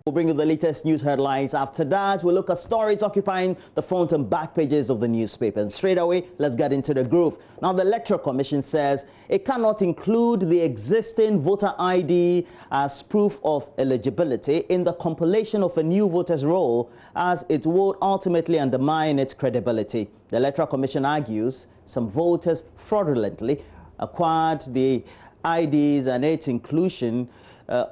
We'll bring you the latest news headlines. After that, we'll look at stories occupying the front and back pages of the newspaper. And straight away, let's get into the groove. Now, the Electoral Commission says it cannot include the existing voter ID as proof of eligibility in the compilation of a new voter's roll, as it would ultimately undermine its credibility. The Electoral Commission argues some voters fraudulently acquired the IDs, and its inclusion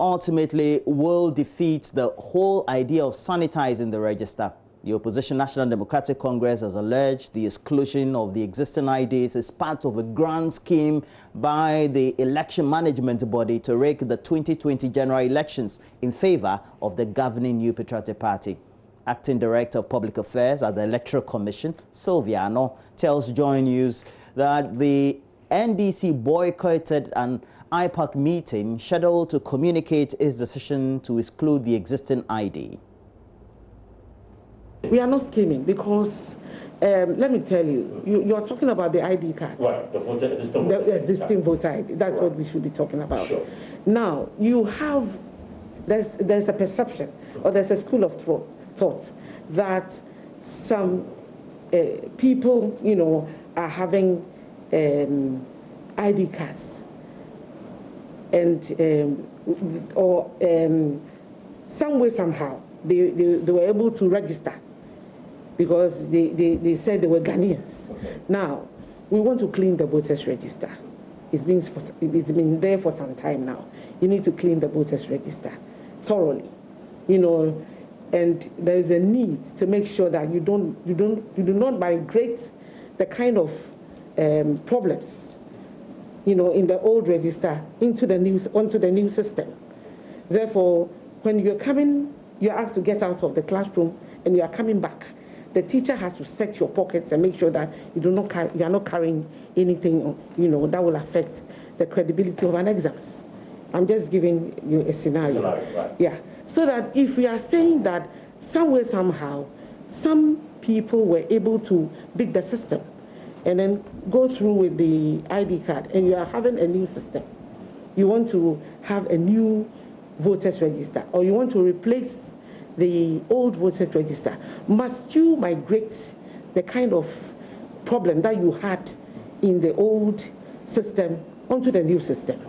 ultimately will defeat the whole idea of sanitizing the register. The opposition National Democratic Congress has alleged the exclusion of the existing IDs is part of a grand scheme by the election management body to rig the 2020 general elections in favor of the governing New Patriotic Party. Acting Director of Public Affairs at the Electoral Commission, Sylvia Ano, tells JoyNews that the NDC boycotted an IPAC meeting scheduled to communicate its decision to exclude the existing ID. We are not scheming because, let me tell you, you are talking about the ID card. Right, the existing voter ID. That's right. What we should be talking about. Sure. Now, you have, there's a perception, or there's a school of thought that some people, you know, are having ID cards. And some way, somehow, they were able to register because they said they were Ghanaians. Okay. Now, we want to clean the voters register. It's been there for some time now. You need to clean the voters register thoroughly, you know, and there is a need to make sure that you do not migrate the kind of problems, you know, in the old register onto the new system. Therefore, when you're coming, you're asked to get out of the classroom and you are coming back. The teacher has to search your pockets and make sure that you are not carrying anything, you know, that will affect the credibility of an exams. I'm just giving you a scenario. Right. Yeah. So that if we are saying that some way, somehow, some people were able to beat the system and then go through with the ID card, and you are having a new system. You want to have a new voters register, or you want to replace the old voters register. Must you migrate the kind of problem that you had in the old system onto the new system?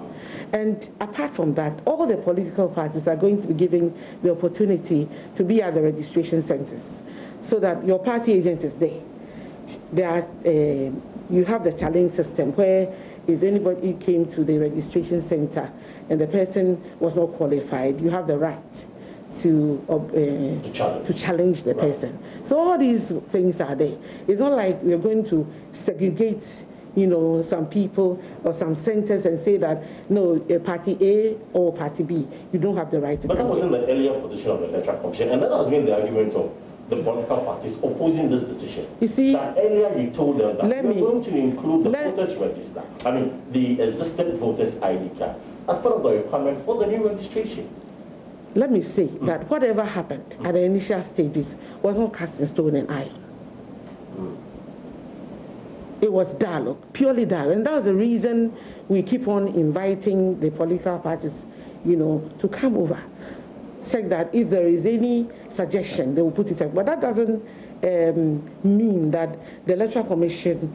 And apart from that, all the political parties are going to be given the opportunity to be at the registration centers so that your party agent is there. You have the challenge system where if anybody came to the registration center and the person was not qualified, you have the right to challenge the person. So all these things are there. It's not like we're going to segregate, you know, some people or some centers and say that, no, party A or party B, you don't have the right to. But that wasn't the earlier position of the Electoral Commission, and that has been the argument of the political parties opposing this decision. You see, that earlier you told them that we're going to include the voters register, the existing voters ID card, as part of the requirement for the new registration. Let me say that whatever happened at the initial stages was not cast in stone and iron. It was dialogue, purely dialogue. And that was the reason we keep on inviting the political parties, you know, to come over. Say that if there is any suggestion, they will put it up. But that doesn't mean that the Electoral Commission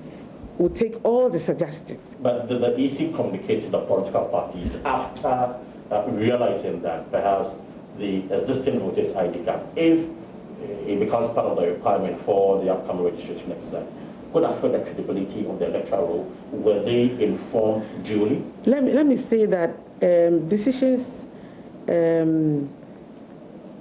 will take all the suggestions. But the EC communicates to the political parties after realizing that perhaps the existing voters ID card, if it becomes part of the requirement for the upcoming registration exercise, could affect the credibility of the electoral roll. Were they informed duly? Let me say that decisions,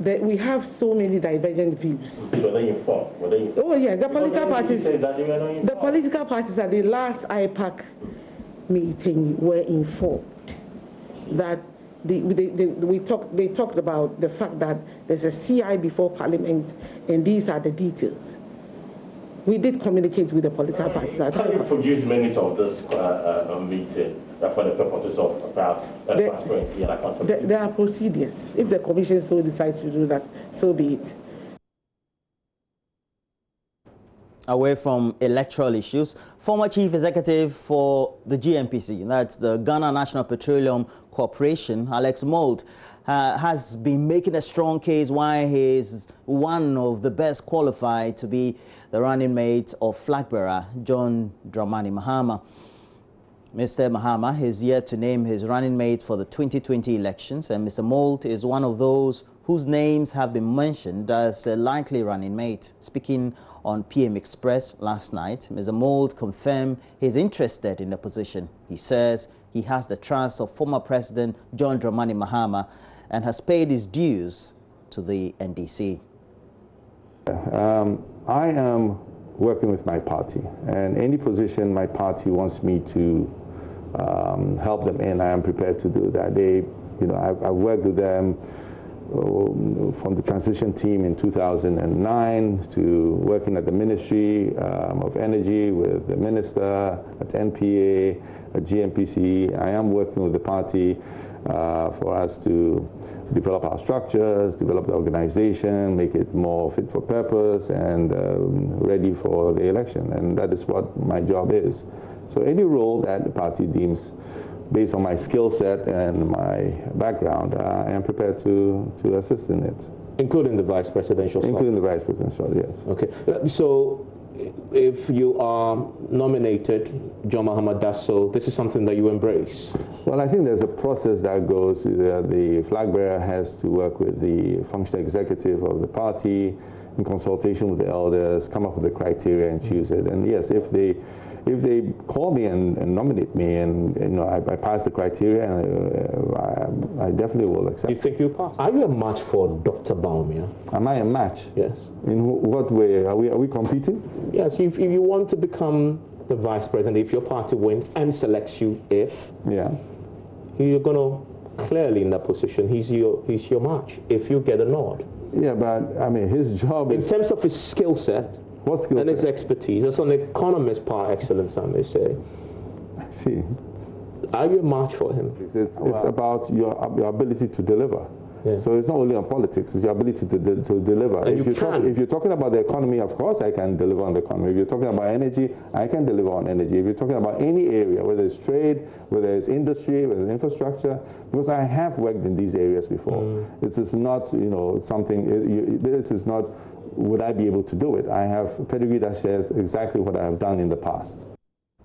that we have so many divergent views. Were they informed? Oh yeah, the political parties. The political parties at the last IPAC meeting were informed that they talked about the fact that there's a CI before Parliament, and these are the details. We did communicate with the political parties. Can you produce minutes of this meeting for the purposes of transparency and accountability? There are procedures. If the Commission so decides to do that, so be it. Away from electoral issues, former chief executive for the GNPC, that's the Ghana National Petroleum Corporation, Alex Mould, has been making a strong case why he is one of the best qualified to be the running mate of flag bearer John Dramani Mahama. Mr. Mahama is yet to name his running mate for the 2020 elections, and Mr. Moult is one of those whose names have been mentioned as a likely running mate. Speaking on PM Express last night, Mr. Moult confirmed he's interested in the position. He says he has the trust of former President John Dramani Mahama and has paid his dues to the NDC. I am working with my party, and any position my party wants me to help them in, I am prepared to do that. I've worked with them from the transition team in 2009 to working at the Ministry of Energy with the Minister, at NPA, at GMPC. I am working with the party for us to develop our structures, develop the organization, make it more fit for purpose and ready for the election. And that is what my job is. So any role that the party deems based on my skill set and my background, I am prepared to assist in it. Including the vice presidential slot? Including the vice presidential, yes. Okay. So if you are nominated, John Mahama does so, this is something that you embrace? Well, I think there's a process that goes. The flag bearer has to work with the functional executive of the party in consultation with the elders, come up with the criteria and choose it. And yes, if they call me and nominate me, and I pass the criteria, I definitely will accept. Do you think you pass? Are you a match for Dr. Bawumia? Am I a match? Yes. In what way? Are we competing? Yes. If you want to become the vice president, if your party wins and selects you, you're going to clearly in that position. He's your match. If you get a nod. Yeah, but I mean, his job in terms of his skill set. What skill set? And his expertise. That's an economist par excellence, I may say. I see. Are you a match for him? It's about your ability to deliver. Yeah. So it's not only on politics, it's your ability to deliver. And if you're talking about the economy, of course I can deliver on the economy. If you're talking about energy, I can deliver on energy. If you're talking about any area, whether it's trade, whether it's industry, whether it's infrastructure, because I have worked in these areas before. This is not, this is not, would I be able to do it? I have a pedigree that says exactly what I have done in the past.